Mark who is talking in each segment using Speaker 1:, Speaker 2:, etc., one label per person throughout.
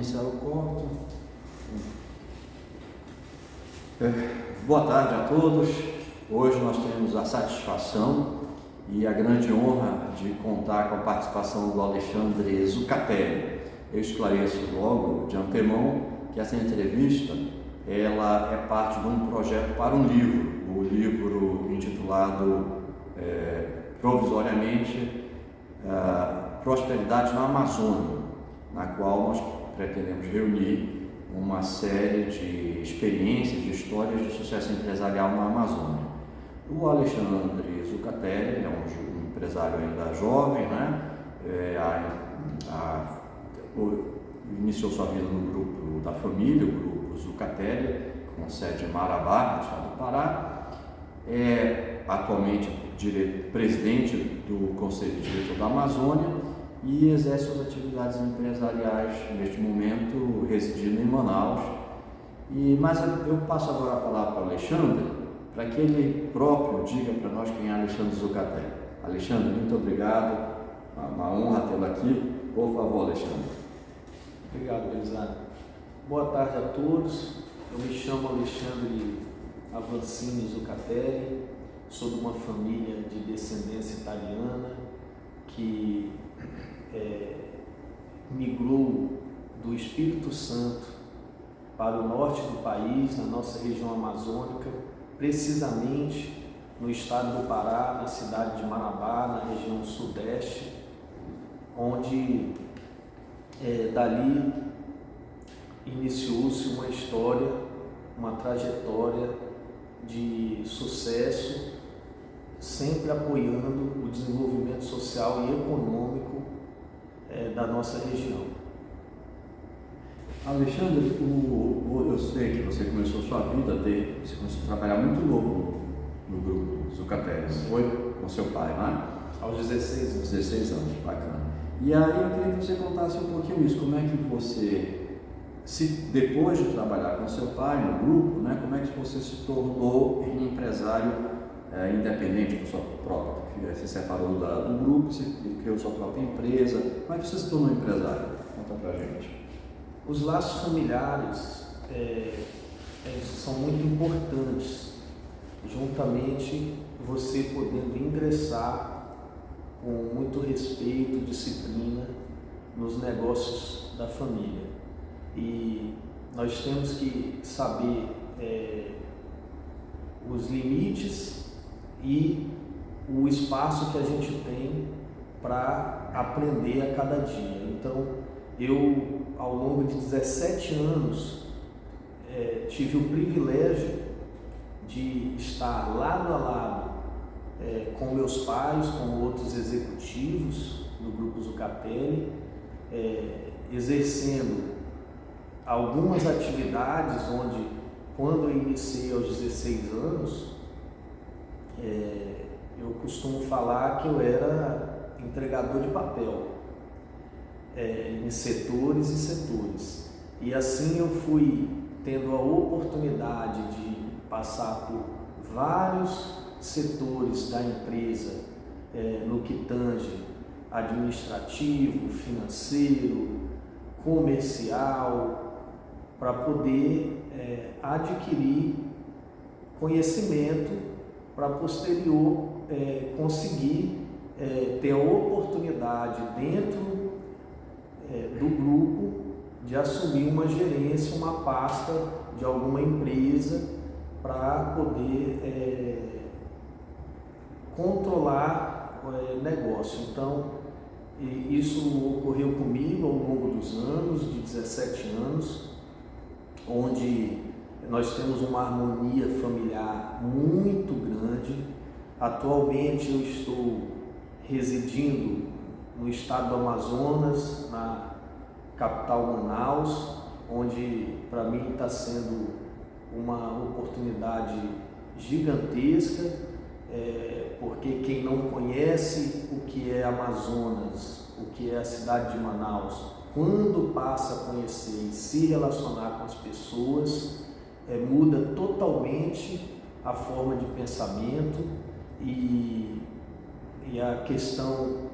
Speaker 1: iniciar o corte. Boa tarde a todos. Hoje nós temos a satisfação e a grande honra de contar com a participação do Alexandre Zucatelli. Eu esclareço logo de antemão que essa entrevista ela é parte de um projeto para um livro, o livro intitulado provisoriamente Prosperidade na Amazônia, na qual nós pretendemos reunir uma série de experiências, de histórias de sucesso empresarial na Amazônia. O Alexandre Zucatelli é um empresário ainda jovem, né? Iniciou sua vida no grupo da família, o grupo Zucatelli, com sede em Marabá, no estado do Pará. É atualmente presidente do Conselho Diretor da Amazônia e exerce suas atividades empresariais neste momento residindo em Manaus. Mas eu passo agora a palavra para o Alexandre, para que ele próprio diga para nós quem é Alexandre Zucatelli. Alexandre, muito obrigado, uma honra tê-lo aqui. Por favor, Alexandre.
Speaker 2: Obrigado, Belisário. Boa tarde a todos. Eu me chamo Alexandre Avancini Zucatelli, sou de uma família de descendência italiana que migrou do Espírito Santo para o norte do país, na nossa região amazônica, precisamente no estado do Pará, na cidade de Marabá, na região sudeste, onde dali iniciou-se uma história, uma trajetória de sucesso, sempre apoiando o desenvolvimento social e econômico da nossa região.
Speaker 1: Alexandre, eu sei que você começou sua vida, você começou a trabalhar muito novo no grupo Zucatelli, foi com seu pai, né?
Speaker 2: Aos 16 anos.
Speaker 1: 16 anos, bacana. E aí eu queria que você contasse um pouquinho isso, como é que você, depois de trabalhar com seu pai no grupo, né, como é que você se tornou um empresário independente por sua própria, você se separou do grupo, você criou sua própria empresa, como é que você se tornou empresário? Conta pra gente.
Speaker 2: Os laços familiares são muito importantes, juntamente você podendo ingressar com muito respeito, disciplina nos negócios da família. E nós temos que saber os limites e o espaço que a gente tem para aprender a cada dia. Então, eu, ao longo de 17 anos, tive o privilégio de estar lado a lado com meus pais, com outros executivos do Grupo Zucatelli, exercendo algumas atividades onde, quando eu iniciei aos 16 anos, eu costumo falar que eu era entregador de papel em setores e setores. E assim eu fui tendo a oportunidade de passar por vários setores da empresa, no que tange administrativo, financeiro, comercial, para poder adquirir conhecimento para posterior conseguir ter a oportunidade dentro do grupo de assumir uma gerência, uma pasta de alguma empresa para poder controlar o negócio. Então, isso ocorreu comigo ao longo dos anos, de 17 anos, onde nós temos uma harmonia familiar muito grande. Atualmente eu estou residindo no estado do Amazonas, na capital Manaus, onde para mim está sendo uma oportunidade gigantesca, porque quem não conhece o que é Amazonas, o que é a cidade de Manaus, quando passa a conhecer e se relacionar com as pessoas, muda totalmente a forma de pensamento e a questão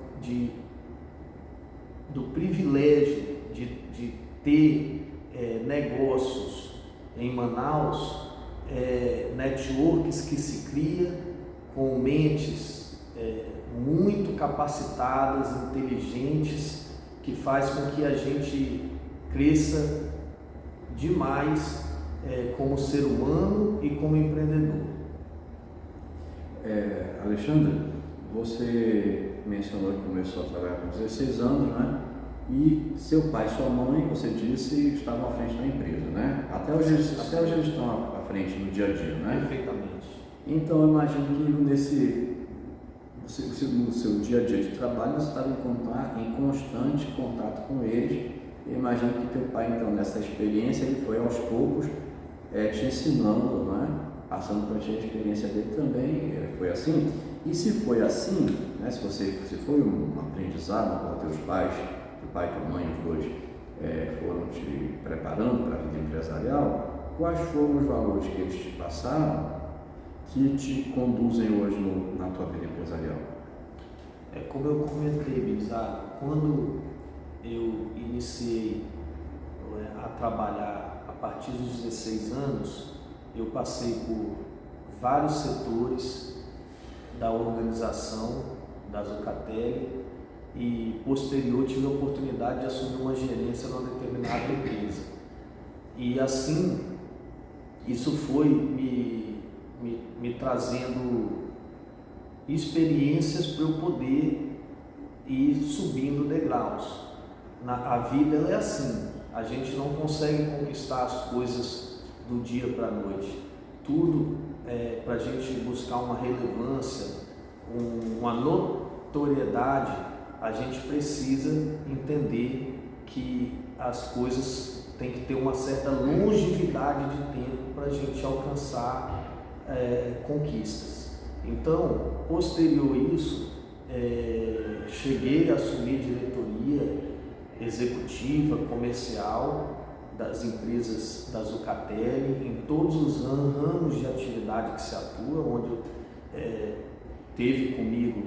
Speaker 2: do privilégio de ter negócios em Manaus, networks que se cria com mentes muito capacitadas, inteligentes, que faz com que a gente cresça demais como ser humano e como empreendedor.
Speaker 1: Alexandre, você mencionou que começou a trabalhar com 16 anos, né? E seu pai e sua mãe, você disse, estavam à frente da empresa, né? Até hoje eles estão à frente no dia a dia, né?
Speaker 2: Perfeitamente.
Speaker 1: Então, eu imagino que no seu dia a dia de trabalho, você estava em constante contato com eles. Eu imagino que teu pai, então, nessa experiência, ele foi aos poucos te ensinando, né? Passando para ti a experiência dele também, foi assim. E se foi assim, né? Se foi um aprendizado com teus pais, teu pai e tua mãe, os dois, foram te preparando para a vida empresarial, quais foram os valores que eles te passaram que te conduzem hoje na tua vida empresarial?
Speaker 2: Como eu comentei, Bizarro, quando eu iniciei a trabalhar a partir dos 16 anos, eu passei por vários setores da organização da Zucatelli e posterior tive a oportunidade de assumir uma gerência numa determinada empresa. E assim, isso foi me trazendo experiências para eu poder ir subindo degraus. A vida ela é assim, a gente não consegue conquistar as coisas do dia para a noite. Tudo para a gente buscar uma relevância, uma notoriedade, a gente precisa entender que as coisas têm que ter uma certa longevidade de tempo para a gente alcançar conquistas. Então, posterior a isso, cheguei a assumir diretoria executiva, comercial das empresas da Zucatelli, em todos os ramos de atividade que se atua, onde teve comigo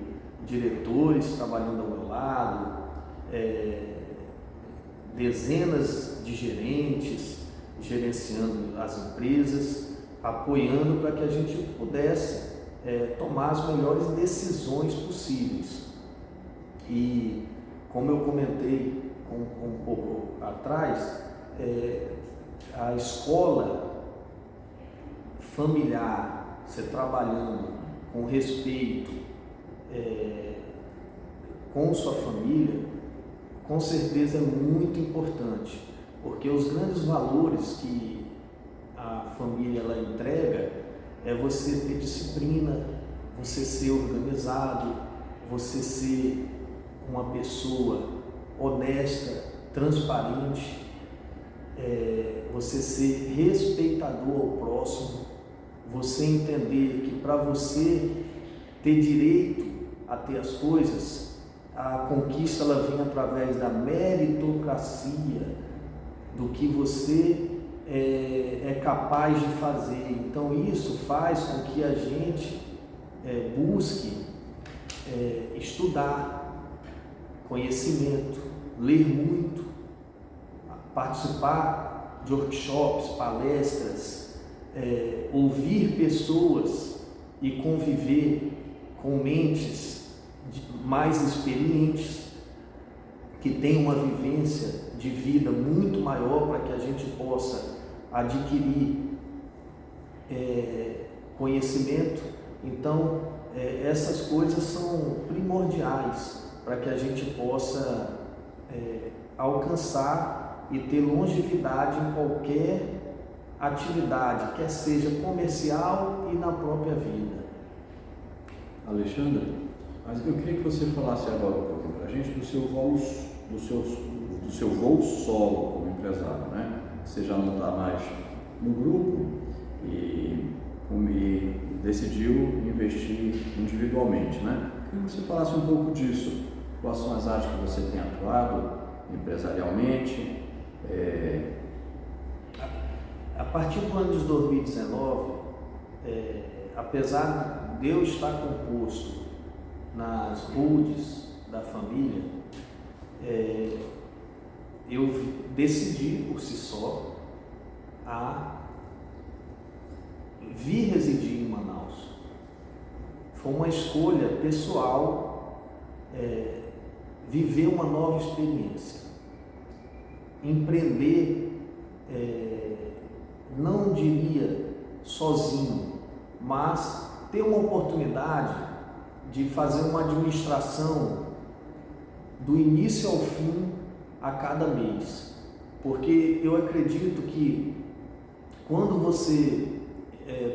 Speaker 2: diretores trabalhando ao meu lado, dezenas de gerentes gerenciando as empresas, apoiando para que a gente pudesse tomar as melhores decisões possíveis. E como eu comentei um pouco atrás, a escola familiar, você trabalhando com respeito com sua família, com certeza é muito importante, porque os grandes valores que a família ela entrega é você ter disciplina, você ser organizado, você ser uma pessoa honesta, transparente, você ser respeitador ao próximo, você entender que para você ter direito a ter as coisas, a conquista ela vem através da meritocracia, do que você é capaz de fazer. Então isso faz com que a gente busque estudar conhecimento, ler muito, participar de workshops, palestras, ouvir pessoas e conviver com mentes mais experientes, que têm uma vivência de vida muito maior, para que a gente possa adquirir conhecimento. Então, essas coisas são primordiais para que a gente possa alcançar e ter longevidade em qualquer atividade, quer seja comercial e na própria vida.
Speaker 1: Alexandre, mas eu queria que você falasse agora um pouco para a gente do seu voo solo como empresário, né? Você já não está mais no grupo e decidiu investir individualmente, né? Eu queria que você falasse um pouco disso. Quais são as áreas que você tem atuado empresarialmente?
Speaker 2: A partir do ano de 2019, apesar de eu estar composto nas holdings da família, eu decidi por si só a vir residir em Manaus. Foi uma escolha pessoal, viver uma nova experiência, empreender, não diria sozinho, mas ter uma oportunidade de fazer uma administração do início ao fim a cada mês, porque eu acredito que quando você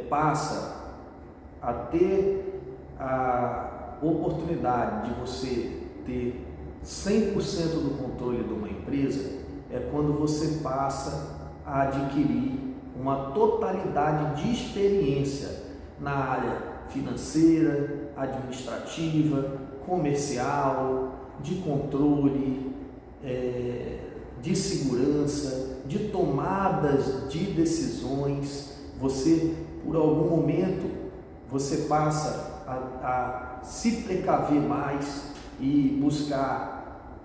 Speaker 2: passa a ter a oportunidade de você ter 100% do controle de uma empresa, é quando você passa a adquirir uma totalidade de experiência na área financeira, administrativa, comercial, de controle, de segurança, de tomadas de decisões. Você, por algum momento, você passa a se precaver mais e buscar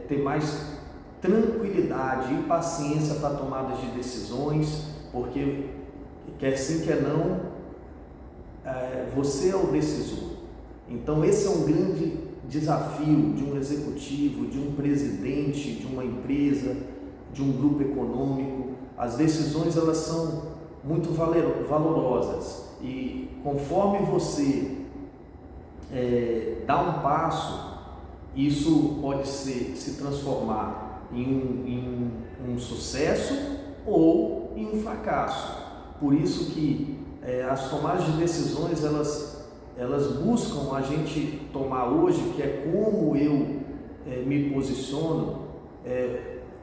Speaker 2: ter mais tranquilidade e paciência para tomadas de decisões, porque quer sim, quer não, você é o decisor. Então esse é um grande desafio de um executivo, de um presidente, de uma empresa, de um grupo econômico. As decisões, elas são muito valorosas, e conforme você dá um passo, isso pode se transformar em um sucesso ou em um fracasso. Por isso que as tomadas de decisões, elas buscam a gente tomar hoje, que é como eu me posiciono,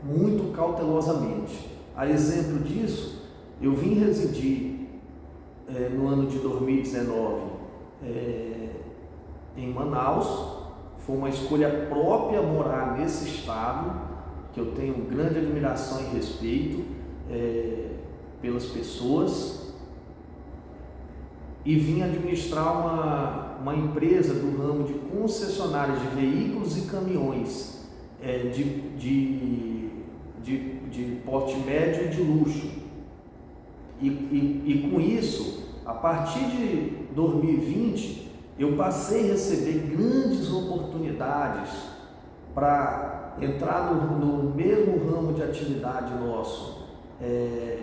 Speaker 2: muito cautelosamente. A exemplo disso, eu vim residir no ano de 2019 em Manaus. Foi uma escolha própria morar nesse estado, que eu tenho grande admiração e respeito pelas pessoas, e vim administrar uma empresa do ramo de concessionárias de veículos e caminhões de porte médio e de luxo. E com isso, a partir de 2020, eu passei a receber grandes oportunidades para entrar no mesmo ramo de atividade nosso,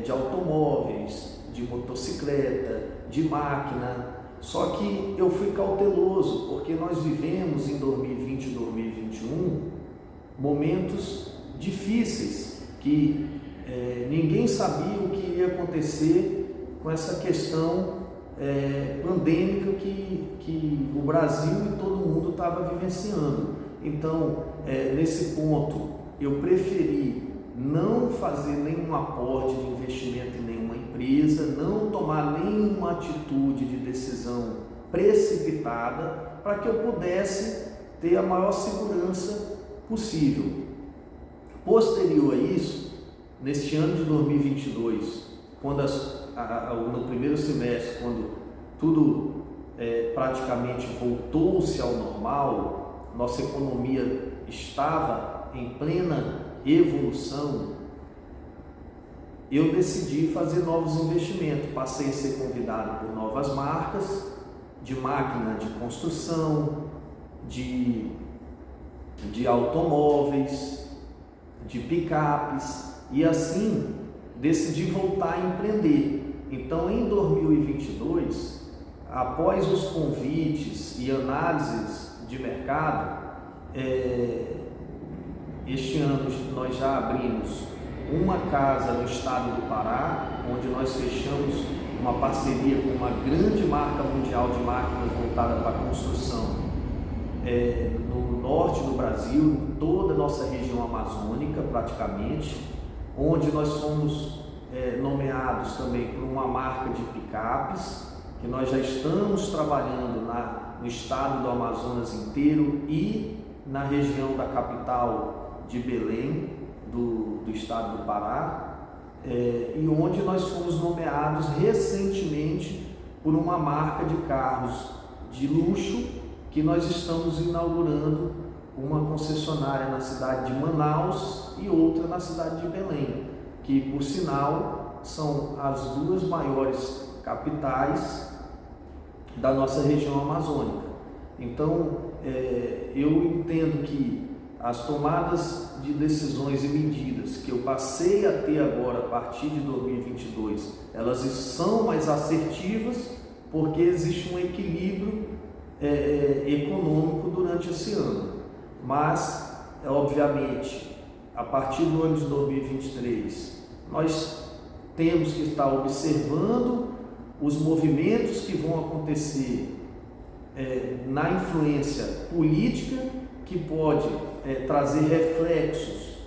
Speaker 2: de automóveis, de motocicleta, de máquina. Só que eu fui cauteloso, porque nós vivemos em 2020 e 2021 momentos difíceis, que ninguém sabia o que iria acontecer com essa questão pandêmica que o Brasil e todo mundo estava vivenciando. Então, nesse ponto, eu preferi não fazer nenhum aporte de investimento em nenhuma empresa, não tomar nenhuma atitude de decisão precipitada, para que eu pudesse ter a maior segurança possível. Posterior a isso, neste ano de 2022, quando no primeiro semestre, quando tudo praticamente voltou-se ao normal, nossa economia estava em plena evolução, eu decidi fazer novos investimentos. Passei a ser convidado por novas marcas de máquina de construção, de automóveis, de picapes, e assim decidi voltar a empreender. Então, em 2022, após os convites e análises de mercado, este ano nós já abrimos uma casa no estado do Pará, onde nós fechamos uma parceria com uma grande marca mundial de máquinas voltada para a construção no norte do Brasil, em toda a nossa região amazônica praticamente, onde nós fomos nomeados também por uma marca de picapes, que nós já estamos trabalhando no estado do Amazonas inteiro e na região da capital de Belém, do estado do Pará, e onde nós fomos nomeados recentemente por uma marca de carros de luxo, que nós estamos inaugurando uma concessionária na cidade de Manaus e outra na cidade de Belém, que por sinal são as duas maiores capitais da nossa região amazônica. Então, eu entendo que as tomadas de decisões e medidas que eu passei a ter agora a partir de 2022, elas são mais assertivas porque existe um equilíbrio econômico durante esse ano. Mas, obviamente, a partir do ano de 2023, nós temos que estar observando os movimentos que vão acontecer na influência política, que pode trazer reflexos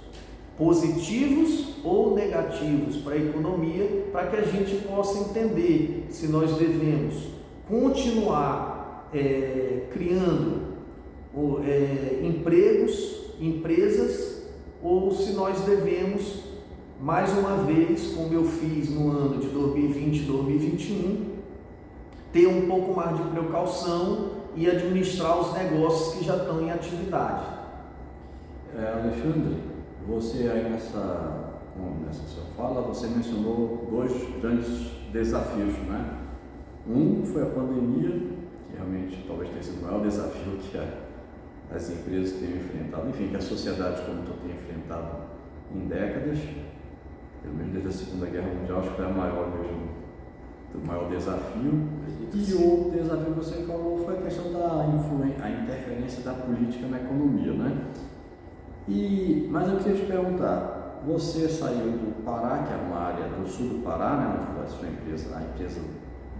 Speaker 2: positivos ou negativos para a economia, para que a gente possa entender se nós devemos continuar criando empregos, empresas, ou se nós devemos, mais uma vez, como eu fiz no ano de 2020 e 2021, ter um pouco mais de precaução e administrar os negócios que já estão em atividade.
Speaker 1: Alexandre, você aí nessa sua fala, você mencionou dois grandes desafios, né? Um foi a pandemia, que realmente talvez tenha sido o maior desafio que as empresas tenham enfrentado, enfim, que a sociedade como todo tem enfrentado em décadas, pelo menos desde a Segunda Guerra Mundial, acho que foi a maior mesmo, o maior desafio. E o outro desafio que você falou foi a questão da interferência da política na economia, né? Mas eu queria te perguntar, você saiu do Pará, que é uma área do sul do Pará, né, onde a sua empresa, a empresa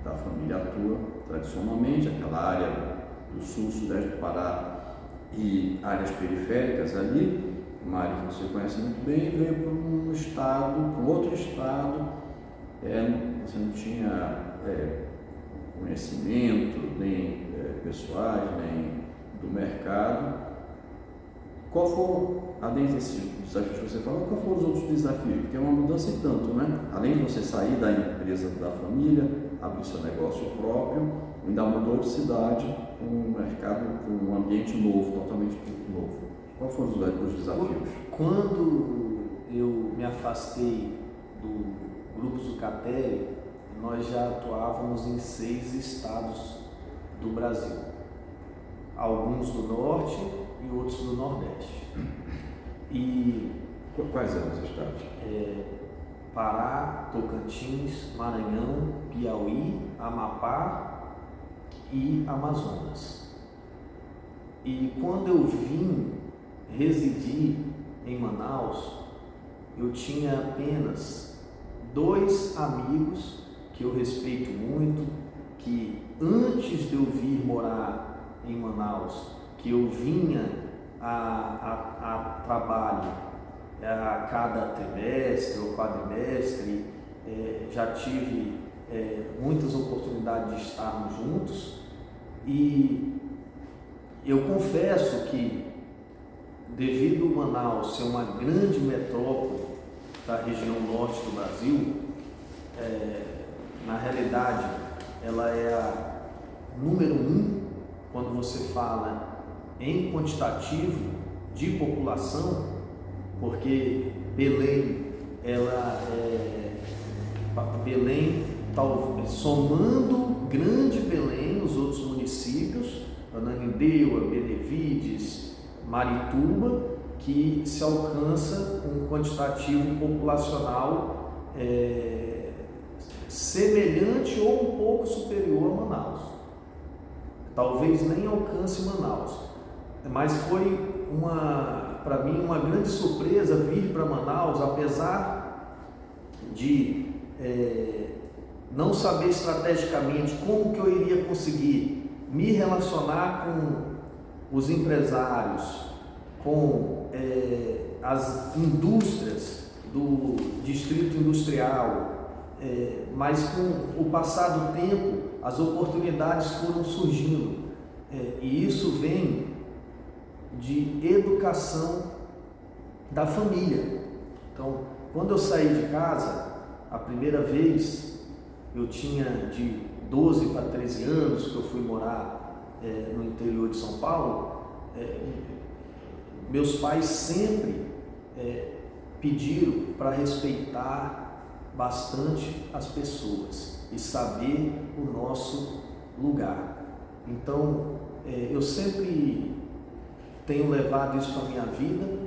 Speaker 1: da família atua tradicionalmente, aquela área do sul, sudeste do Pará e áreas periféricas ali, uma área que você conhece muito bem, veio para um estado, para um outro estado, você não tinha conhecimento, nem pessoais, nem do mercado. Qual foram, além desses desafios que você falou, qual foram os outros desafios? Porque é uma mudança e tanto, né? Além de você sair da empresa da família, abrir seu negócio próprio, ainda mudou de cidade, um mercado, um ambiente novo, totalmente novo. Qual foram os desafios?
Speaker 2: Quando eu me afastei do Grupo Zucatelli, nós já atuávamos em 6 estados do Brasil, alguns do norte e outros do nordeste. E
Speaker 1: quais eram os estados?
Speaker 2: Pará, Tocantins, Maranhão, Piauí, Amapá e Amazonas. E quando eu vim residir em Manaus, eu tinha apenas 2 amigos que eu respeito muito, que antes de eu vir morar em Manaus, que eu vinha a trabalho a cada trimestre ou quadrimestre, já tive muitas oportunidades de estarmos juntos, e eu confesso que, devido a Manaus ser uma grande metrópole da região norte do Brasil, na realidade ela é a número 1 quando você fala em quantitativo de população, porque Belém, somando Grande Belém, os outros municípios, Ananindeua, Benevides, Marituba, que se alcança um quantitativo populacional semelhante ou um pouco superior a Manaus. Talvez nem alcance Manaus, mas foi para mim uma grande surpresa vir para Manaus, apesar de não saber estrategicamente como que eu iria conseguir me relacionar com os empresários, com as indústrias do distrito industrial, mas com o passar do tempo as oportunidades foram surgindo, e isso vem de educação da família. Então, quando eu saí de casa a primeira vez, eu tinha de 12 para 13 anos, que eu fui morar no interior de São Paulo. meus pais sempre pediram para respeitar bastante as pessoas e saber o nosso lugar. Então, eu sempre tenho levado isso para a minha vida.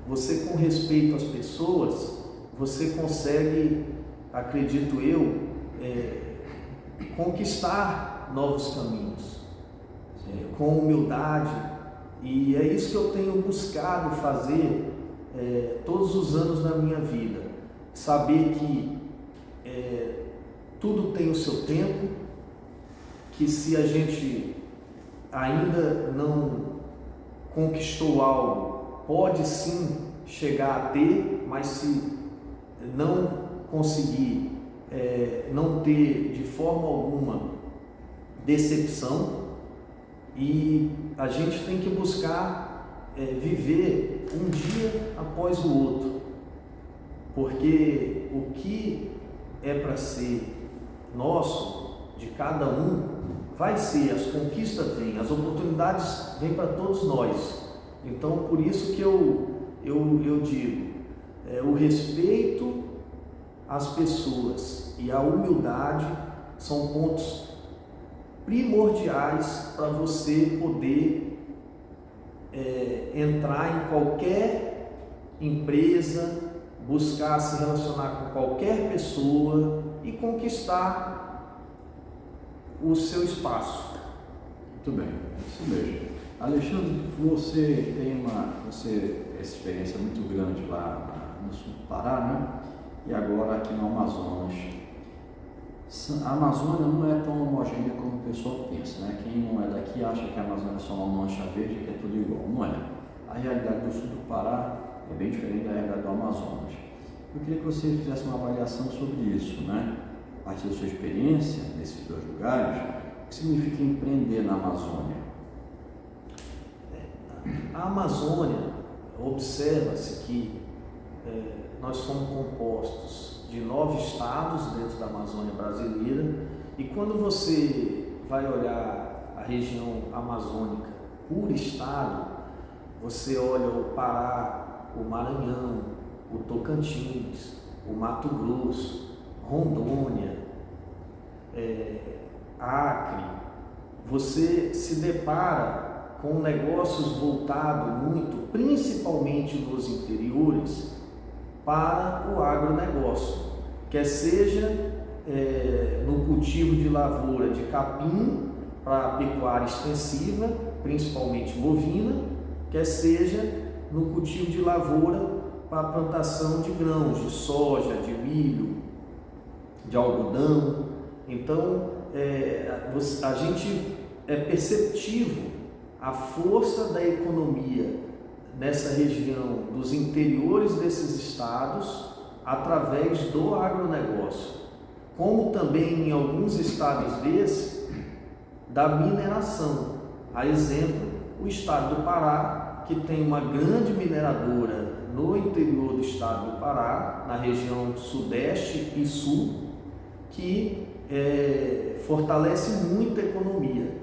Speaker 2: Você, com respeito às pessoas, você consegue, acredito eu, conquistar novos caminhos, com humildade, e é isso que eu tenho buscado fazer todos os anos na minha vida, saber que tudo tem o seu tempo, que se a gente ainda não conquistou algo, pode sim chegar a ter, mas se não conseguir, não ter de forma alguma decepção, e a gente tem que buscar viver um dia após o outro, porque o que é para ser nosso, de cada um, vai ser, as conquistas vêm, as oportunidades vêm para todos nós. Então, por isso que eu digo, o respeito às pessoas e a humildade são pontos primordiais para você poder entrar em qualquer empresa, buscar se relacionar com qualquer pessoa e conquistar o seu espaço.
Speaker 1: Muito bem, isso mesmo. Alexandre, você tem essa experiência muito grande lá no sul do Pará, né? E agora aqui no Amazonas. A Amazônia não é tão homogênea como o pessoal pensa, né? Quem não é daqui acha que a Amazônia é só uma mancha verde, que é tudo igual. Não é. A realidade do sul do Pará é bem diferente da realidade do Amazonas. Eu queria que você fizesse uma avaliação sobre isso, né? A partir da sua experiência nesses dois lugares, o que significa empreender na Amazônia?
Speaker 2: A Amazônia, observa-se que nós somos compostos de 9 estados dentro da Amazônia brasileira, e quando você vai olhar a região amazônica por estado, você olha o Pará, o Maranhão, o Tocantins, o Mato Grosso, Rondônia, Acre, você se depara com negócios voltados muito, principalmente nos interiores, para o agronegócio, quer seja no cultivo de lavoura de capim para a pecuária extensiva, principalmente bovina, quer seja no cultivo de lavoura para a plantação de grãos, de soja, de milho, de algodão. Então, a gente é perceptível a força da economia nessa região dos interiores desses estados através do agronegócio, como também em alguns estados desses da mineração. A exemplo, o estado do Pará, que tem uma grande mineradora no interior do estado do Pará, na região sudeste e sul, que fortalece muito a economia.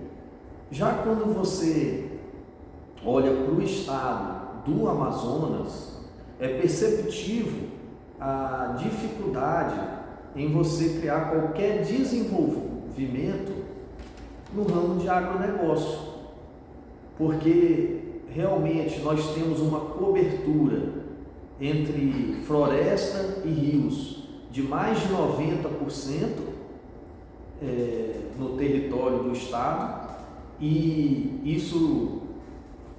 Speaker 2: Já quando você olha para o estado do Amazonas, é perceptível a dificuldade em você criar qualquer desenvolvimento no ramo de agronegócio, porque realmente nós temos uma cobertura entre floresta e rios de mais de 90% no território do estado, e isso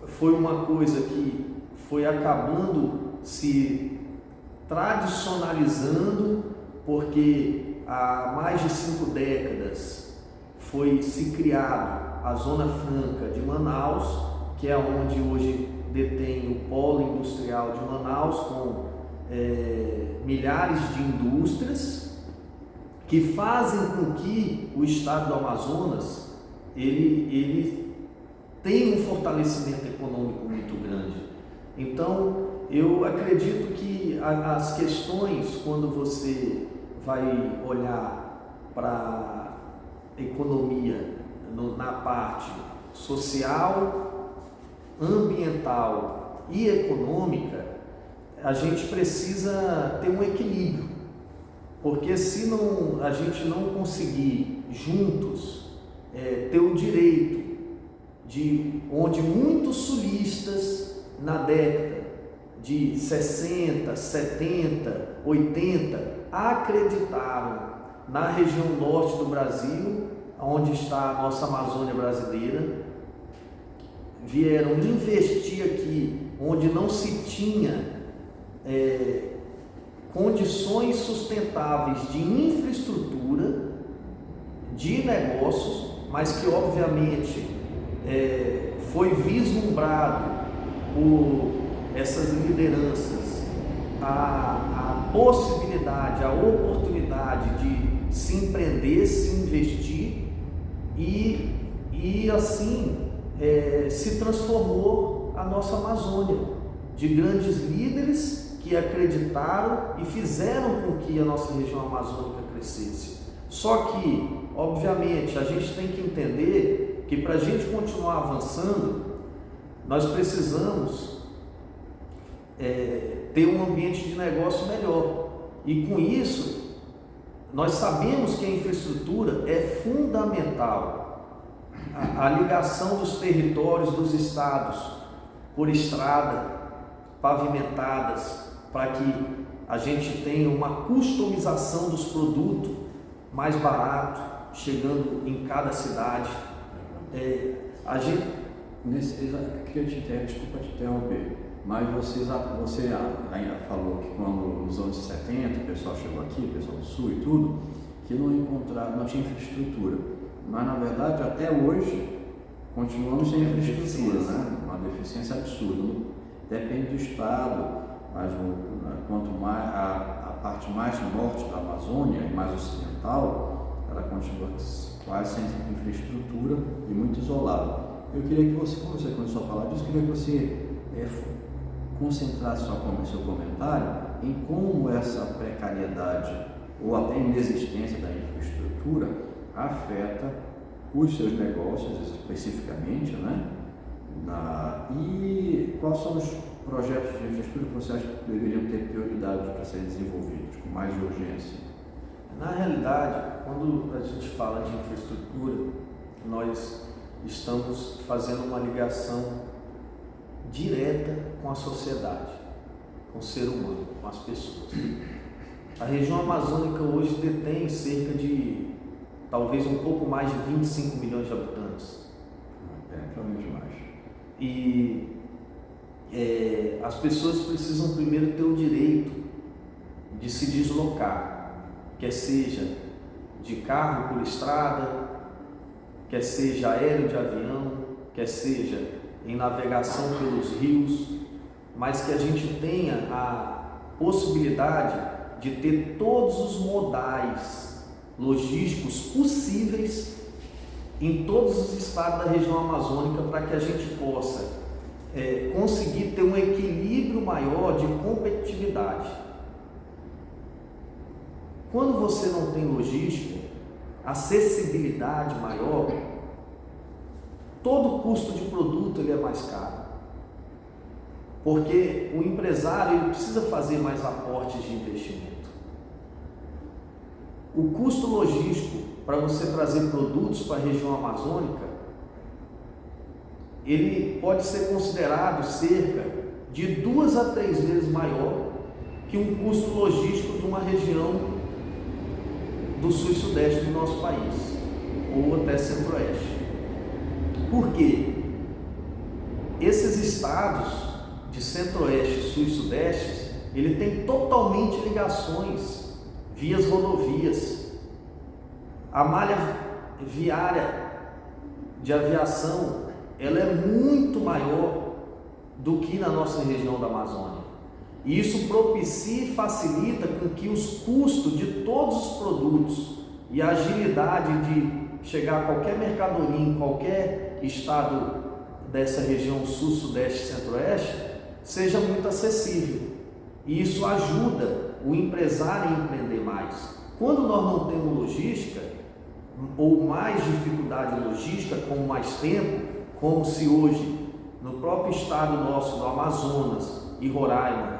Speaker 2: foi uma coisa que foi acabando se tradicionalizando, porque há mais de 5 décadas foi se criado a Zona Franca de Manaus, que é onde hoje detém o polo industrial de Manaus, com milhares de indústrias que fazem com que o estado do Amazonas ele tem um fortalecimento econômico muito grande. Então, eu acredito que as questões, quando você vai olhar para a economia na parte social, ambiental e econômica, a gente precisa ter um equilíbrio, porque se não, a gente não conseguir juntos ter o direito de onde muitos sulistas na década de 60, 70, 80 acreditaram na região norte do Brasil, onde está a nossa Amazônia brasileira, vieram investir aqui onde não se tinha condições sustentáveis de infraestrutura, de negócios, mas que obviamente foi vislumbrado por essas lideranças a possibilidade, a oportunidade de se empreender, se investir e assim se transformou a nossa Amazônia, de grandes líderes que acreditaram e fizeram com que a nossa região amazônica crescesse. Só que, obviamente, a gente tem que entender que para a gente continuar avançando, nós precisamos ter um ambiente de negócio melhor. E com isso, nós sabemos que a infraestrutura é fundamental. A ligação dos territórios dos estados por estrada, pavimentadas, para que a gente tenha uma customização dos produtos mais barato, chegando em cada cidade. A gente...
Speaker 1: Desculpa te interromper, mas você ainda falou que quando nos anos 70 o pessoal chegou aqui, o pessoal do Sul e tudo, que não tinha infraestrutura. Mas na verdade até hoje continuamos sem infraestrutura, né? Uma deficiência absurda. Depende do estado, mas quanto mais a parte mais norte da Amazônia e mais ocidental, ela continua quase sem infraestrutura e muito isolada. Eu queria que você, quando você começou a falar disso, queria que você concentrasse seu comentário em como essa precariedade ou até inexistência da infraestrutura afeta os seus negócios especificamente, né? E quais são os projetos de infraestrutura que você acha que deveriam ter prioridade para serem desenvolvidos com mais urgência?
Speaker 2: Na realidade, quando a gente fala de infraestrutura, nós estamos fazendo uma ligação direta com a sociedade, com o ser humano, com as pessoas. A região amazônica hoje detém cerca de, talvez um pouco mais de 25 milhões de habitantes.
Speaker 1: Provavelmente mais.
Speaker 2: E as pessoas precisam primeiro ter o direito de se deslocar, quer seja de carro por estrada, quer seja aéreo de avião, quer seja em navegação pelos rios, mas que a gente tenha a possibilidade de ter todos os modais logísticos possíveis em todos os estados da região amazônica, para que a gente possa conseguir ter um equilíbrio maior de competitividade. Quando você não tem logística, acessibilidade maior, todo custo de produto ele é mais caro, porque o empresário ele precisa fazer mais aportes de investimento. O custo logístico para você trazer produtos para a região amazônica, ele pode ser considerado cerca de 2 a 3 vezes maior que um custo logístico de uma região do sul e sudeste do nosso país, ou até centro-oeste. Por quê? Esses estados de centro-oeste, sul e sudeste, ele tem totalmente ligações, vias rodovias. A malha viária de aviação, ela é muito maior do que na nossa região da Amazônia. E isso propicia e facilita com que os custos de todos os produtos e a agilidade de chegar a qualquer mercadoria em qualquer estado dessa região sul, sudeste, centro-oeste seja muito acessível. E isso ajuda o empresário a empreender mais. Quando nós não temos logística, ou mais dificuldade logística, com mais tempo, como se hoje no próprio estado nosso, do Amazonas e Roraima,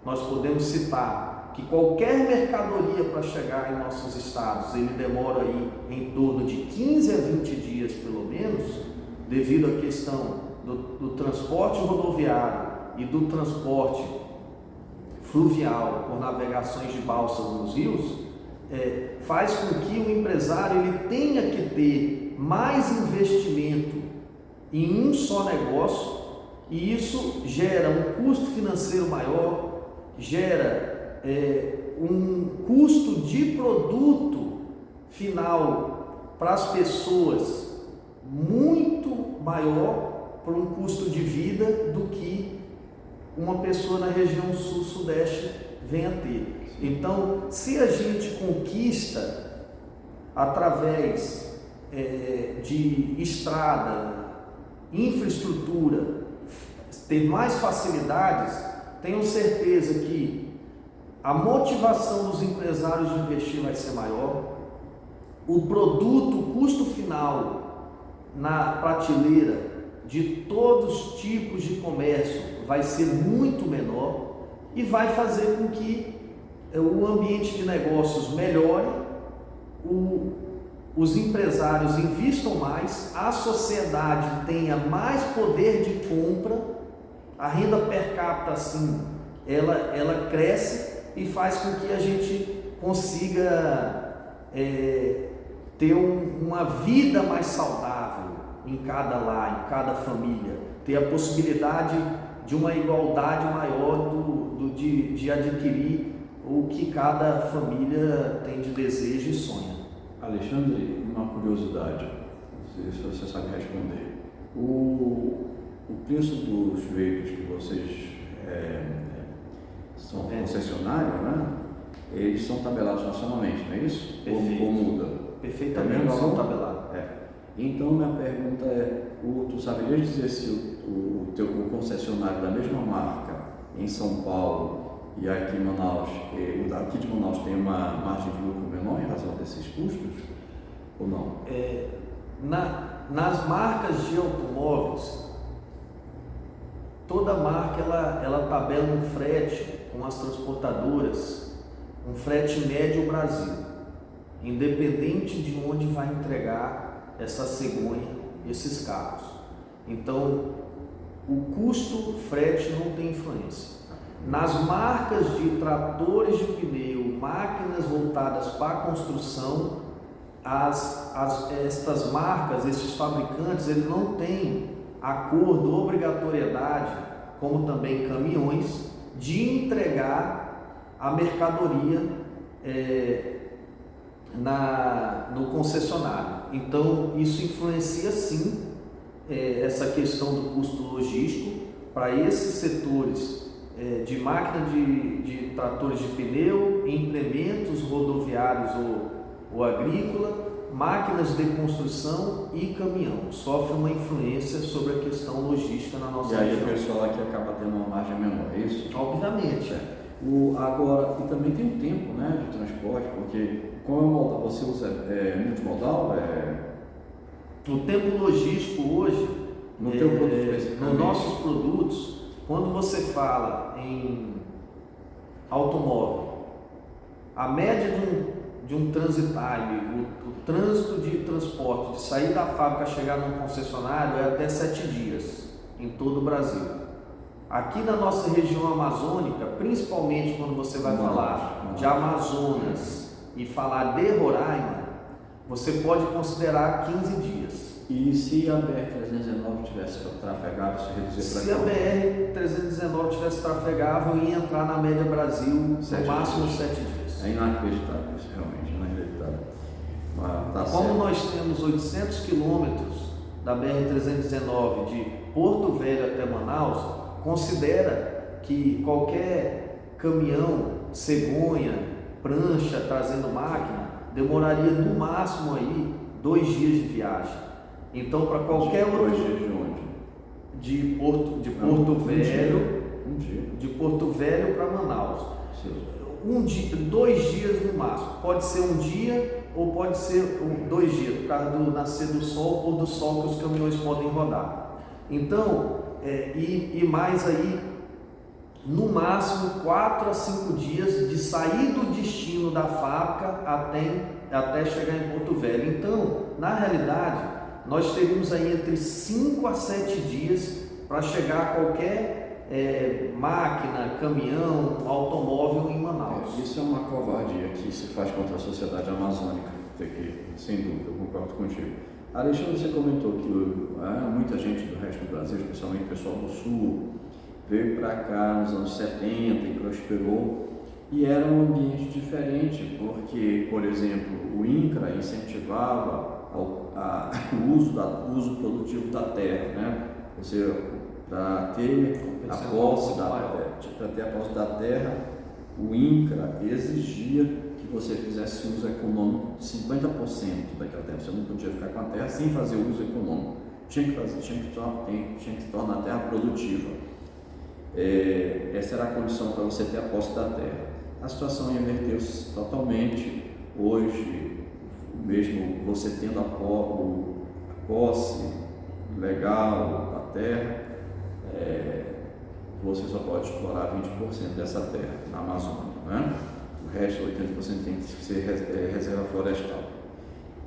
Speaker 2: nós podemos citar que qualquer mercadoria para chegar em nossos estados, ele demora aí em torno de 15 a 20 dias pelo menos, devido à questão do transporte rodoviário e do transporte fluvial por navegações de balsas nos rios, faz com que o empresário ele tenha que ter mais investimento em um só negócio, e isso gera um custo financeiro maior, gera um custo de produto final para as pessoas muito maior, por um custo de vida, do que uma pessoa na região sul-sudeste venha ter. Então, se a gente conquista através de estrada, infraestrutura, ter mais facilidades, tenho certeza que a motivação dos empresários de investir vai ser maior, o produto, o custo final na prateleira de todos os tipos de comércio vai ser muito menor e vai fazer com que o ambiente de negócios melhore, os empresários investam mais, a sociedade tenha mais poder de compra, a renda per capita assim, ela cresce e faz com que a gente consiga ter uma vida mais saudável em cada lar, em cada família, ter a possibilidade de uma igualdade maior de adquirir o que cada família tem de desejo e sonha.
Speaker 1: Alexandre, uma curiosidade, não sei se você sabe responder. O preço dos veículos que vocês são concessionários, né? Eles são tabelados nacionalmente, não é isso?
Speaker 2: Perfeito.
Speaker 1: Ou muda?
Speaker 2: Perfeitamente, são tabelados.
Speaker 1: Então, minha pergunta tu saberias dizer se o concessionário da mesma marca em São Paulo e aqui em Manaus, o daqui de Manaus tem uma margem de lucro menor em razão desses custos? Ou não?
Speaker 2: Nas marcas de automóveis, toda marca ela tabela um frete com as transportadoras, um frete médio Brasil, independente de onde vai entregar essa cegonha, esses carros. Então, o custo frete não tem influência. Nas marcas de tratores de pneu, máquinas voltadas para a construção, estas marcas, esses fabricantes, eles não têm acordo, obrigatoriedade, como também caminhões, de entregar a mercadoria no concessionário. Então, isso influencia sim essa questão do custo logístico para esses setores de máquina de tratores de pneu, implementos rodoviários ou agrícola, máquinas de construção e caminhão. Sofre uma influência sobre a questão logística na nossa região.
Speaker 1: E aí o pessoal aqui acaba tendo uma margem menor, é isso?
Speaker 2: Obviamente.
Speaker 1: Agora, e também tem o tempo, né, de transporte, porque como você usa multimodal,
Speaker 2: o tempo logístico hoje,
Speaker 1: no teu produto especificamente,
Speaker 2: nos nossos produtos, quando você fala em automóvel, a média de um transit time, o trânsito de transporte, de sair da fábrica chegar num concessionário é até 7 dias em todo o Brasil. Aqui na nossa região amazônica, principalmente quando você vai falar de Amazonas e falar de Roraima, você pode considerar 15 dias.
Speaker 1: E se a BR-319 tivesse trafegável, se reduzir para
Speaker 2: Se a BR-319 tivesse trafegável, ia entrar na média Brasil no máximo 7 dias.
Speaker 1: É inacreditável isso, realmente, inacreditável. Mas,
Speaker 2: como nós temos 800 quilômetros da BR-319 de Porto Velho até Manaus, considera que qualquer caminhão, cegonha, prancha trazendo máquina, demoraria no máximo aí 2 dias de viagem. Então, para qualquer outro...
Speaker 1: 2 dias de onde?
Speaker 2: De Porto Velho,
Speaker 1: um dia.
Speaker 2: De Porto Velho para Manaus.
Speaker 1: Sim.
Speaker 2: 2 dias no máximo. Pode ser um dia ou pode ser 2 dias, por causa do nascer do sol, pôr do sol que os caminhões podem rodar. Então, e mais aí, no máximo 4 a 5 dias de sair do destino da fábrica até chegar em Porto Velho. Então, na realidade, nós teríamos aí entre 5 a 7 dias para chegar a qualquer máquina, caminhão, automóvel em Manaus.
Speaker 1: Isso é uma covardia que se faz contra a sociedade amazônica, sem dúvida, eu concordo contigo. Alexandre, você comentou que muita gente do resto do Brasil, especialmente o pessoal do Sul, veio para cá nos anos 70 e prosperou, e era um ambiente diferente, porque, por exemplo, o INCRA incentivava o uso produtivo da terra, né? Ou seja, para ter a posse da terra, o INCRA exigia que você fizesse uso econômico de 50% daquela terra. Você não podia ficar com a terra sem fazer uso econômico. Tinha que tornar a terra produtiva. Essa era a condição para você ter a posse da terra. A situação inverteu-se totalmente. Hoje, mesmo você tendo a posse legal da terra, você só pode explorar 20% dessa terra na Amazônia, né? O resto, 80%, tem que ser reserva florestal.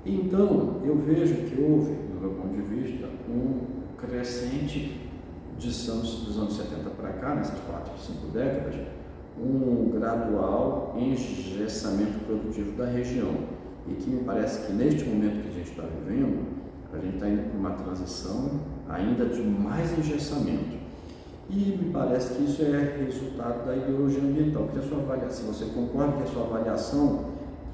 Speaker 1: Então, eu vejo que houve, do meu ponto de vista, um crescente dos anos 70 para cá, nessas 4, 5 décadas, um gradual engessamento produtivo da região. E que me parece que neste momento que a gente está vivendo, a gente está indo para uma transição ainda de mais engessamento. E me parece que isso é resultado da ideologia ambiental. Porque se você concorda que a sua avaliação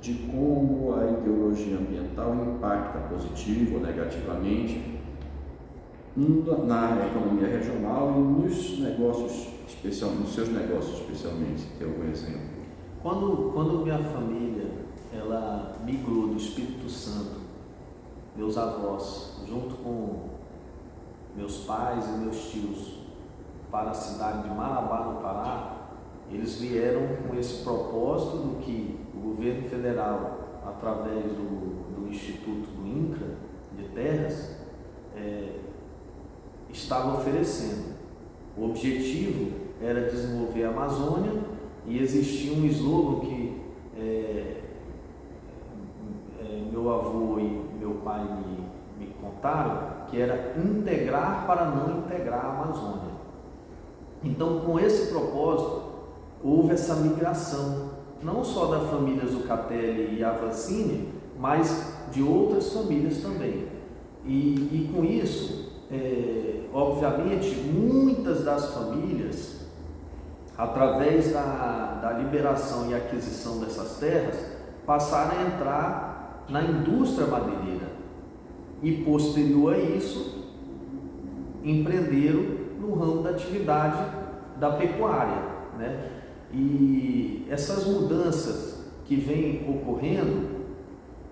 Speaker 1: de como a ideologia ambiental impacta positivo ou negativamente na economia regional e nos negócios, nos seus negócios especialmente, tem algum exemplo?
Speaker 2: Quando minha família ela migrou do Espírito Santo, meus avós, junto com meus pais e meus tios, para a cidade de Marabá, no Pará, eles vieram com esse propósito do que o governo federal, através do Instituto do INCRA de Terras, estava oferecendo. O objetivo era desenvolver a Amazônia e existia um slogan que meu avô e meu pai me contaram, que era integrar para não integrar a Amazônia. Então, com esse propósito, houve essa migração, não só da família Zucatelli e Avancini, mas de outras famílias também. E com isso, obviamente, muitas das famílias, através da liberação e aquisição dessas terras, passaram a entrar na indústria madeireira e, posterior a isso, empreenderam no ramo da atividade da pecuária, né? E essas mudanças que vêm ocorrendo,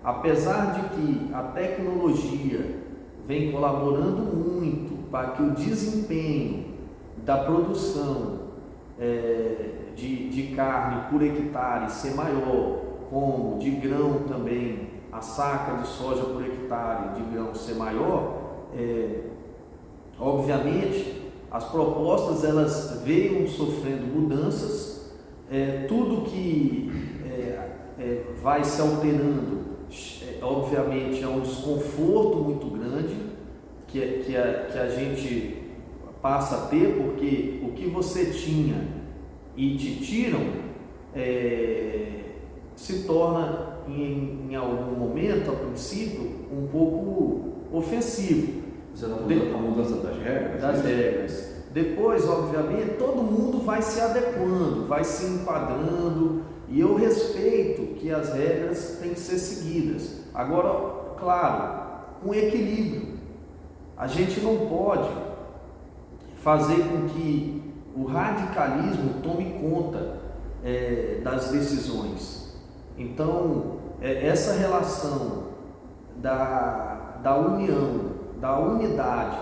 Speaker 2: apesar de que a tecnologia vem colaborando muito para que o desempenho da produção de carne por hectare ser maior, como de grão também, a saca de soja por hectare de grão ser maior, obviamente as propostas elas veio sofrendo mudanças, tudo que vai se alterando, obviamente é um desconforto muito grande que a gente passa a ter, porque o que você tinha e te tiram se torna em algum momento, a princípio, um pouco ofensivo.
Speaker 1: Você está falando da mudança das regras?
Speaker 2: Das regras. Depois, obviamente, todo mundo vai se adequando, vai se enquadrando, e eu respeito que as regras têm que ser seguidas. Agora, claro, com equilíbrio. A gente não pode fazer com que o radicalismo tome conta das decisões. Então, essa relação da união, da unidade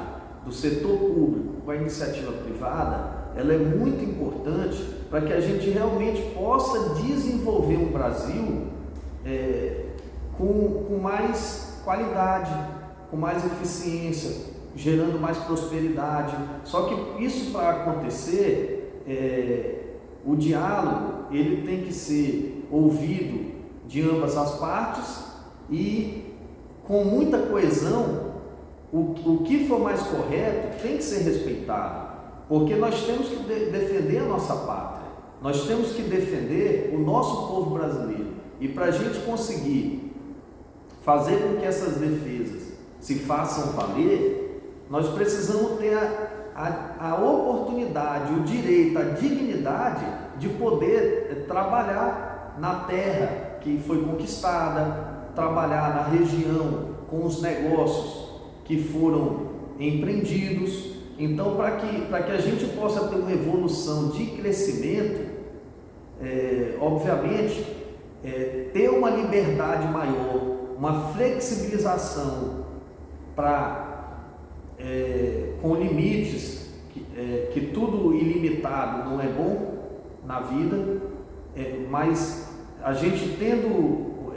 Speaker 2: do setor público com a iniciativa privada, ela é muito importante para que a gente realmente possa desenvolver um Brasil com mais qualidade, com mais eficiência, gerando mais prosperidade. Só que isso, para acontecer, o diálogo ele tem que ser ouvido de ambas as partes e com muita coesão. O que for mais correto tem que ser respeitado, porque nós temos que defender a nossa pátria, nós temos que defender o nosso povo brasileiro. E para a gente conseguir fazer com que essas defesas se façam valer, nós precisamos ter a oportunidade, o direito, a dignidade de poder trabalhar na terra que foi conquistada, trabalhar na região com os negócios que foram empreendidos. Então, para que a gente possa ter uma evolução de crescimento, obviamente, ter uma liberdade maior, uma flexibilização com limites, que tudo ilimitado não é bom na vida, mas a gente tendo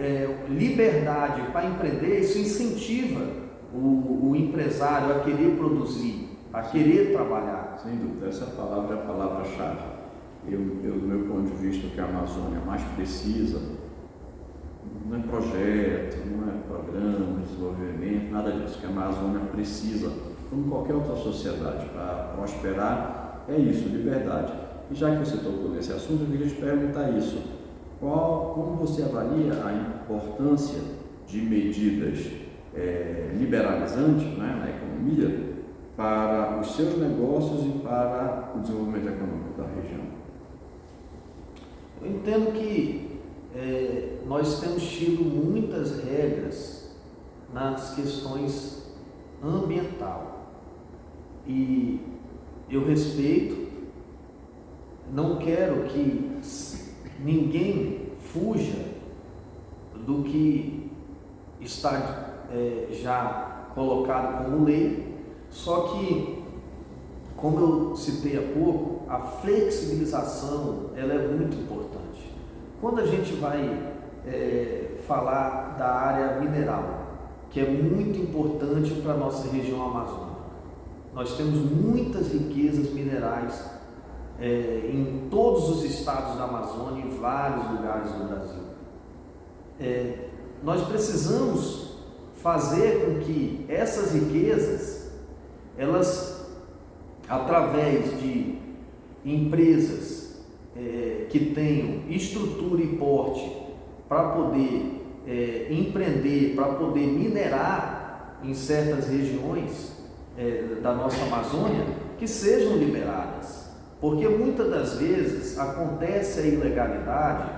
Speaker 2: liberdade para empreender, isso incentiva o empresário a querer produzir, a querer trabalhar.
Speaker 1: Sem dúvida, essa palavra é a palavra-chave. Do meu ponto de vista, o que a Amazônia mais precisa não é projeto, não é programa de desenvolvimento, nada disso. O que a Amazônia precisa, como qualquer outra sociedade, para prosperar, é isso, liberdade. E já que você tocou nesse assunto, eu queria te perguntar isso. Como você avalia a importância de medidas liberalizantes, né, na economia, para os seus negócios e para o desenvolvimento econômico da região?
Speaker 2: Eu entendo que nós temos tido muitas regras nas questões ambiental e eu respeito, não quero que ninguém fuja do que está já colocado como lei, só que, como eu citei há pouco, a flexibilização ela é muito importante. Quando a gente vai falar da área mineral, que é muito importante para a nossa região amazônica, nós temos muitas riquezas minerais em todos os estados da Amazônia, em vários lugares do Brasil. Nós precisamos fazer com que essas riquezas, elas, através de empresas que tenham estrutura e porte para poder empreender, para poder minerar em certas regiões da nossa Amazônia, que sejam liberadas, porque muitas das vezes acontece a ilegalidade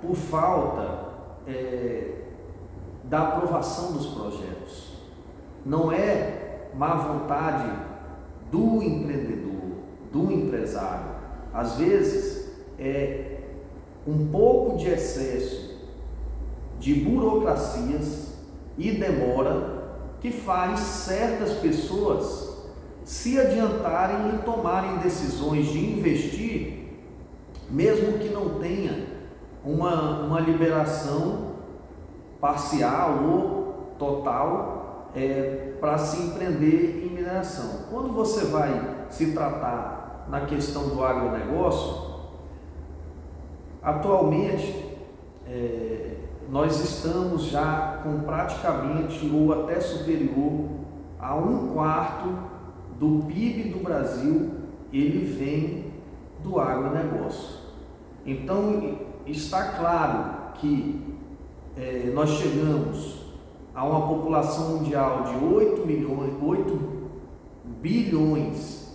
Speaker 2: por falta da aprovação dos projetos. Não é má vontade do empreendedor, do empresário. Às vezes é um pouco de excesso de burocracias e demora que faz certas pessoas se adiantarem e tomarem decisões de investir, mesmo que não tenha uma liberação parcial ou total para se empreender em mineração. Quando você vai se tratar na questão do agronegócio, atualmente nós estamos já com praticamente ou até superior a 1/4 do PIB do Brasil, ele vem do agronegócio. Então está claro que nós chegamos a uma população mundial de 8 bilhões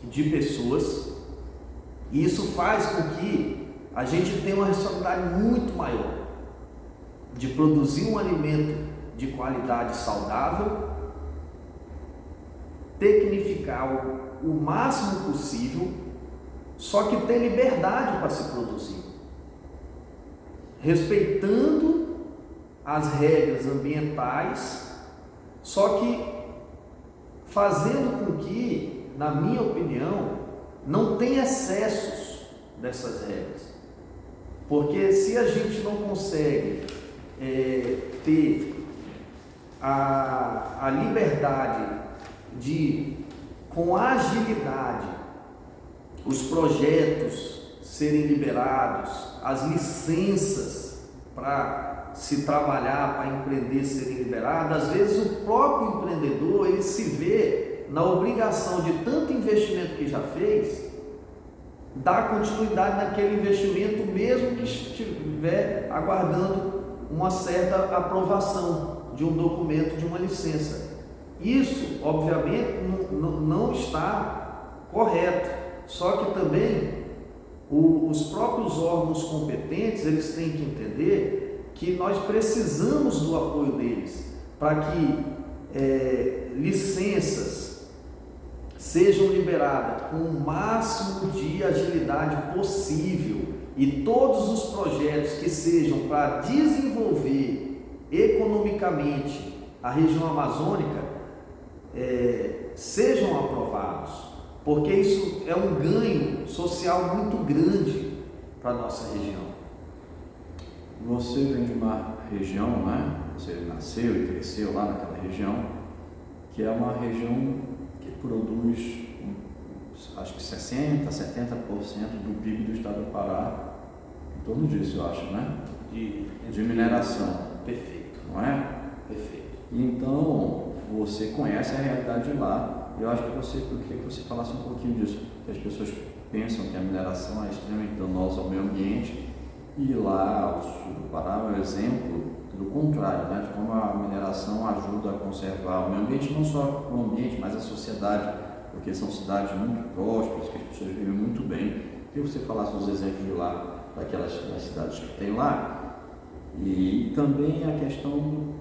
Speaker 2: de pessoas, e isso faz com que a gente tenha uma responsabilidade muito maior de produzir um alimento de qualidade saudável, tecnificar o máximo possível, só que ter liberdade para se produzir, respeitando as regras ambientais, só que fazendo com que, na minha opinião, não tenha excessos dessas regras. Porque se a gente não consegue ter a liberdade de, com agilidade, os projetos serem liberados, as licenças para se trabalhar, para empreender serem liberadas. Às vezes o próprio empreendedor, ele se vê na obrigação de tanto investimento que já fez, dar continuidade naquele investimento, mesmo que estiver aguardando uma certa aprovação de um documento, de uma licença. Isso, obviamente, não está correto, só que também os próprios órgãos competentes, eles têm que entender que nós precisamos do apoio deles, para que licenças sejam liberadas com o máximo de agilidade possível, e todos os projetos que sejam para desenvolver economicamente a região amazônica sejam aprovados, porque isso é um ganho social muito grande para a nossa região.
Speaker 1: Você vem de uma região, né? Você nasceu e cresceu lá naquela região, que é uma região que produz, acho que 60%, 70% do PIB do estado do Pará, em torno disso, eu acho, né? De mineração.
Speaker 2: Perfeito.
Speaker 1: Não é?
Speaker 2: Perfeito.
Speaker 1: Então, você conhece a realidade de lá. Eu acho que eu queria que você falasse um pouquinho disso, que as pessoas pensam que a mineração é extremamente danosa ao meio ambiente, e lá o sul do Pará é um exemplo do contrário, né? De como a mineração ajuda a conservar o meio ambiente, não só o ambiente, mas a sociedade, porque são cidades muito prósperas, que as pessoas vivem muito bem. Queria que você falasse os exemplos de lá, daquelas cidades que tem lá, e também a questão,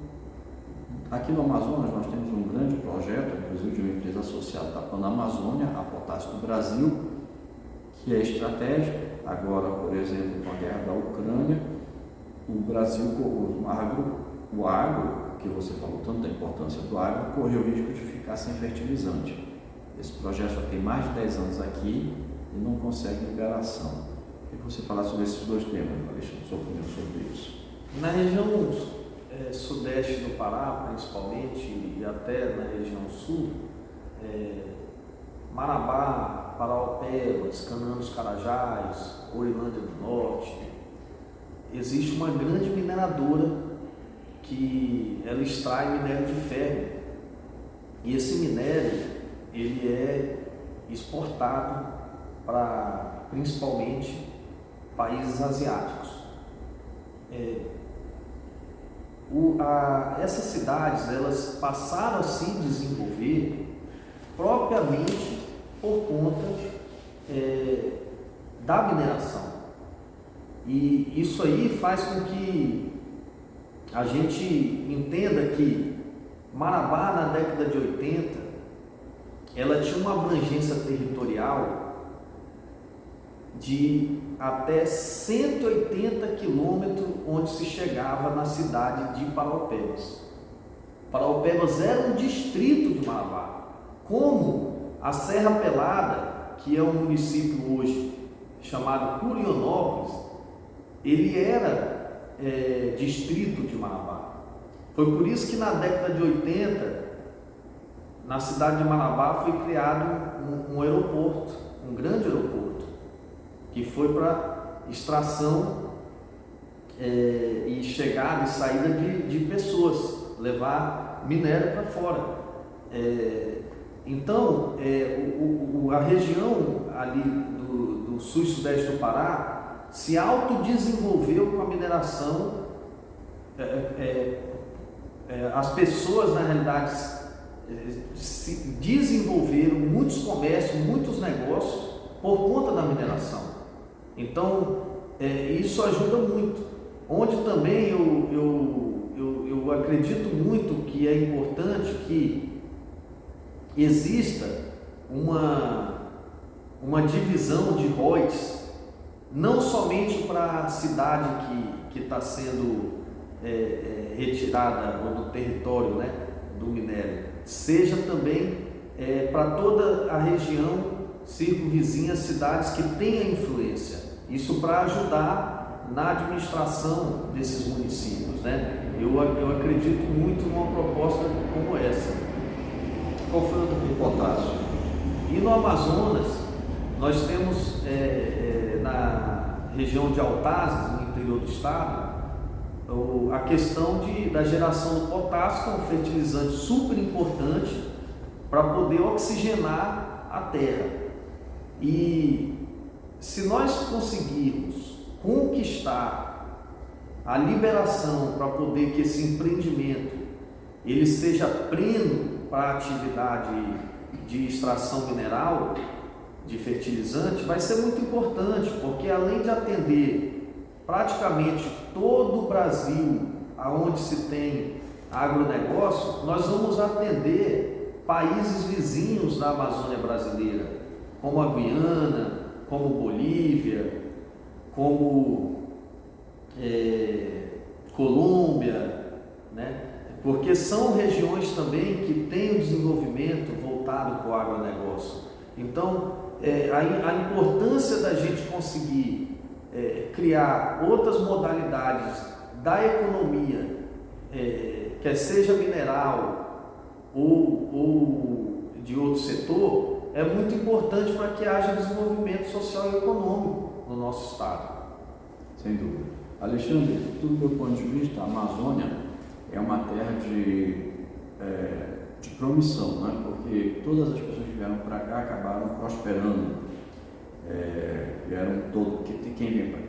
Speaker 1: aqui no Amazonas nós temos um grande projeto, inclusive de uma empresa associada da Panamazônia, a Potássio do Brasil, que é estratégico. Agora, por exemplo, com a guerra da Ucrânia, o Brasil, o agro, que você falou tanto da importância do agro, correu o risco de ficar sem fertilizante. Esse projeto já tem mais de 10 anos aqui e não consegue liberação. Queria que você falasse sobre esses dois temas, Alexandre, sua opinião sobre isso.
Speaker 2: Na região sudeste do Pará, principalmente, e até na região sul, Marabá, Paraopebas, Canaã dos Carajás, Orilândia do Norte, existe uma grande mineradora que ela extrai minério de ferro, e esse minério ele é exportado para principalmente países asiáticos. Essas cidades elas passaram a se desenvolver propriamente por conta da mineração, e isso aí faz com que a gente entenda que Marabá, na década de 80, ela tinha uma abrangência territorial de até 180 quilômetros, onde se chegava na cidade de Paraopebas. Paraopebas era um distrito de Marabá, como a Serra Pelada, que é um município hoje chamado Curionópolis, ele era distrito de Marabá. Foi por isso que na década de 80, na cidade de Marabá foi criado um aeroporto, um grande aeroporto, que foi para extração e chegada e saída de pessoas, levar minério para fora. Então, a região ali do sul e sudeste do Pará se autodesenvolveu com a mineração. As pessoas, na realidade, se desenvolveram muitos comércios, muitos negócios por conta da mineração. Então, isso ajuda muito. Onde também eu acredito muito que é importante que exista uma divisão de royalties, não somente para a cidade que está sendo retirada, ou do território, né, do minério, seja também para toda a região circunvizinha, cidades que tenham influência. Isso para ajudar na administração desses municípios, né? Eu acredito muito numa proposta como essa. Qual foi outra pergunta?
Speaker 1: Potássio.
Speaker 2: E no Amazonas, nós temos na região de Autazes, no interior do estado, a questão da geração do potássio, que é um fertilizante super importante para poder oxigenar a terra. E se nós conseguirmos conquistar a liberação para poder que esse empreendimento ele seja pleno para a atividade de extração mineral de fertilizante, vai ser muito importante, porque além de atender praticamente todo o Brasil, aonde se tem agronegócio, nós vamos atender países vizinhos da Amazônia brasileira, como a Guiana, como Bolívia, como Colômbia, né? Porque são regiões também que têm o desenvolvimento voltado para o agronegócio. Então, a importância da gente conseguir criar outras modalidades da economia, quer seja mineral ou de outro setor, é muito importante para que haja desenvolvimento social e econômico no nosso estado.
Speaker 1: Sem dúvida. Alexandre, do meu ponto de vista, a Amazônia é uma terra de promissão, né? Porque todas as pessoas que vieram para cá acabaram prosperando.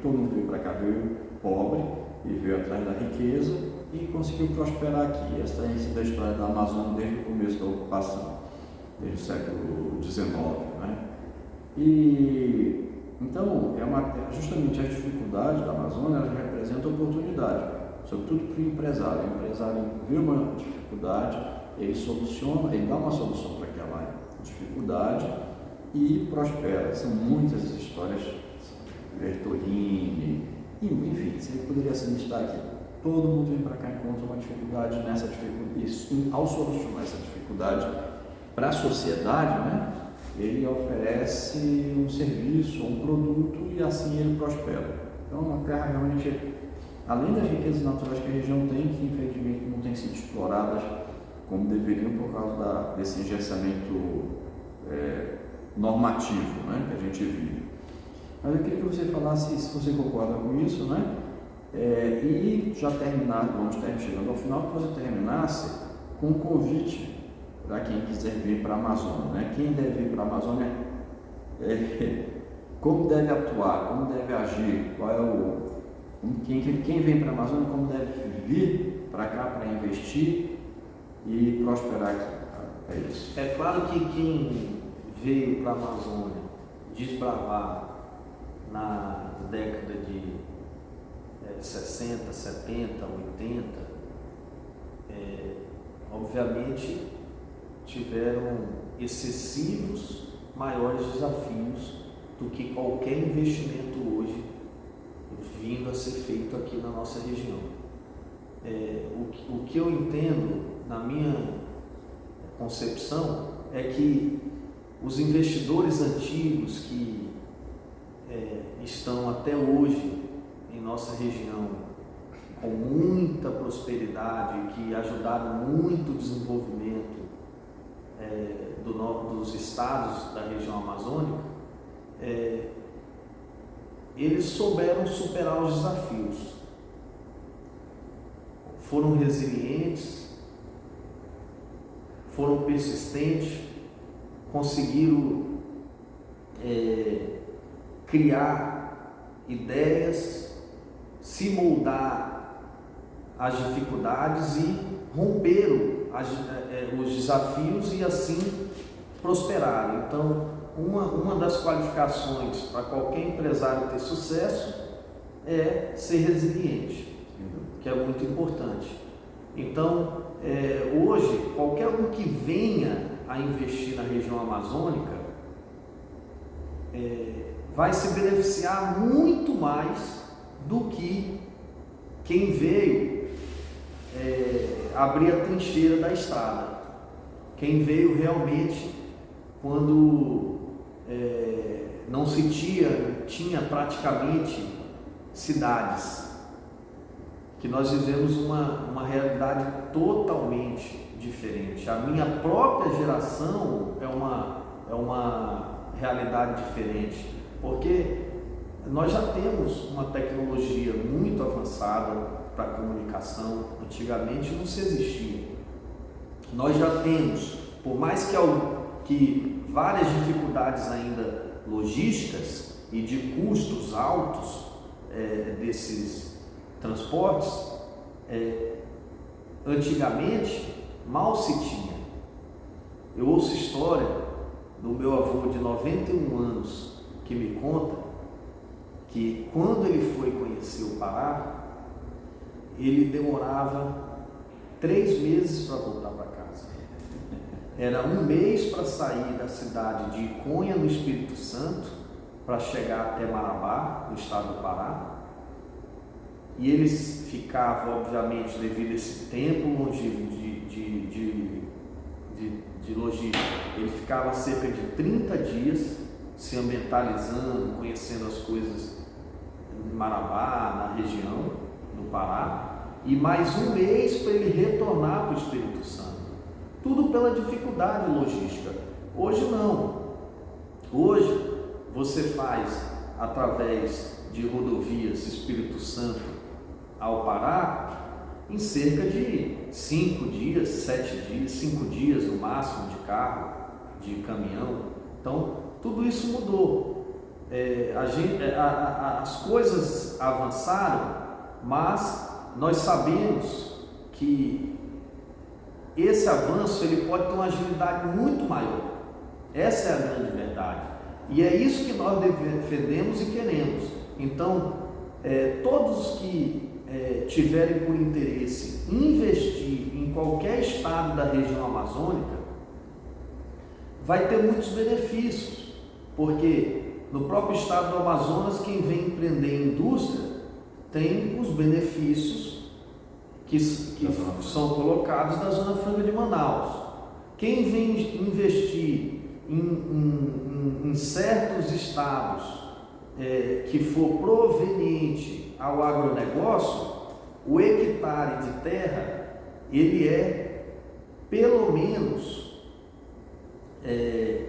Speaker 1: Todo mundo veio para cá, veio pobre e veio atrás da riqueza e conseguiu prosperar aqui. Essa é a história da Amazônia desde o começo da ocupação, desde o século XIX, né? E então, justamente as dificuldades da Amazônia representam oportunidade, sobretudo para o empresário. O empresário vê uma dificuldade, ele soluciona, ele dá uma solução para aquela dificuldade e prospera. São muitas as histórias, Bertolini, enfim, você poderia se listar aqui. Todo mundo vem para cá e encontra uma dificuldade nessa dificuldade. Ao solucionar essa dificuldade para a sociedade, né, ele oferece um serviço, um produto e assim ele prospera. Então, uma terra realmente, além das riquezas naturais que a região tem, que infelizmente não têm sido exploradas como deveriam por causa desse engessamento normativo, né, que a gente vive. Mas eu queria que você falasse se você concorda com isso, né? E já vamos chegando ao final, que você terminasse com um convite para quem quiser vir para a Amazônia, né? Quem deve vir para a Amazônia, como deve atuar, como deve agir, quem vem para a Amazônia, como deve vir para cá para investir e prosperar aqui. É isso.
Speaker 2: É claro que quem veio para a Amazônia desbravar na década de 60, 70, 80, obviamente tiveram excessivos maiores desafios do que qualquer investimento hoje vindo a ser feito aqui na nossa região. O que eu entendo, na minha concepção, é que os investidores antigos que estão até hoje em nossa região com muita prosperidade, que ajudaram muito o desenvolvimento dos estados da região amazônica, eles souberam superar os desafios, foram resilientes, foram persistentes, conseguiram criar ideias, se moldar às dificuldades e romperam os desafios e assim prosperaram. Então, uma das qualificações para qualquer empresário ter sucesso é ser resiliente, que é muito importante. Então, hoje, qualquer um que venha a investir na região amazônica vai se beneficiar muito mais do que quem veio abrir a trincheira da estrada. Quem veio realmente quando não se tinha praticamente cidades, que nós vivemos uma realidade totalmente diferente. A minha própria geração é uma realidade diferente, porque nós já temos uma tecnologia muito avançada para a comunicação. Antigamente não se existia. Nós já temos, por mais que várias dificuldades ainda logísticas e de custos altos desses transportes, antigamente mal se tinha. Eu ouço história do meu avô de 91 anos que me conta que quando ele foi conhecer o Pará, ele demorava 3 meses para voltar para casa. Era 1 mês para sair da cidade de Iconha, no Espírito Santo, para chegar até Marabá, no estado do Pará. E eles ficavam, obviamente, devido a esse tempo longevo de logística, ele ficava cerca de 30 dias se ambientalizando, conhecendo as coisas de Marabá, na região do Pará, e mais 1 mês para ele retornar para o Espírito Santo. Tudo pela dificuldade logística. Hoje não. Hoje você faz através de rodovias Espírito Santo ao Pará em cerca de 5 dias, 7 dias, 5 dias no máximo de carro, de caminhão. Então tudo isso mudou. As coisas avançaram, mas nós sabemos que esse avanço ele pode ter uma agilidade muito maior. Essa é a grande verdade. E é isso que nós defendemos e queremos. Então, todos que tiverem por interesse investir em qualquer estado da região amazônica, vai ter muitos benefícios, porque no próprio estado do Amazonas, quem vem empreender em indústria tem os benefícios que são colocados na Zona Franca de Manaus. Quem vem investir em certos estados que for proveniente ao agronegócio, o hectare de terra ele é pelo menos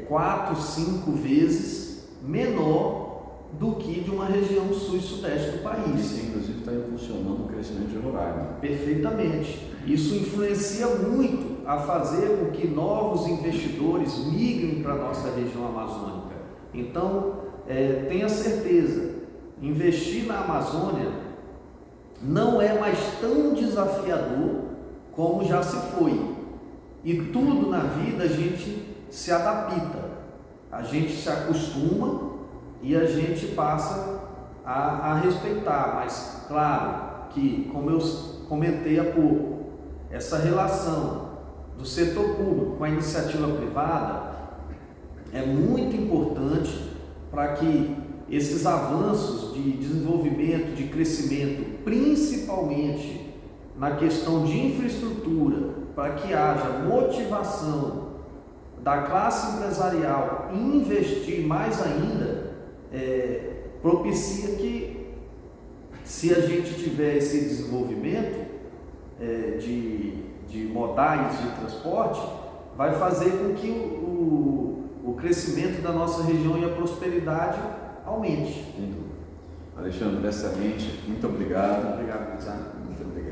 Speaker 2: 4, 5 vezes menor do que de uma região sul e sudeste do país.
Speaker 1: Isso, inclusive, está impulsionando o crescimento de Roraima.
Speaker 2: Perfeitamente. Isso influencia muito a fazer com que novos investidores migrem para a nossa região amazônica. Então, tenha certeza, investir na Amazônia não é mais tão desafiador como já se foi. E tudo na vida a gente se adapta, a gente se acostuma e a gente passa a respeitar. Mas claro que, como eu comentei há pouco, essa relação do setor público com a iniciativa privada é muito importante para que esses avanços de desenvolvimento, de crescimento, principalmente na questão de infraestrutura, para que haja motivação da classe empresarial em investir mais ainda, propicia que, se a gente tiver esse desenvolvimento de modais de transporte, vai fazer com que o crescimento da nossa região e a prosperidade aumente.
Speaker 1: Alexandre, excelente, muito obrigado.
Speaker 2: Obrigado, Pizarro.
Speaker 1: Muito obrigado.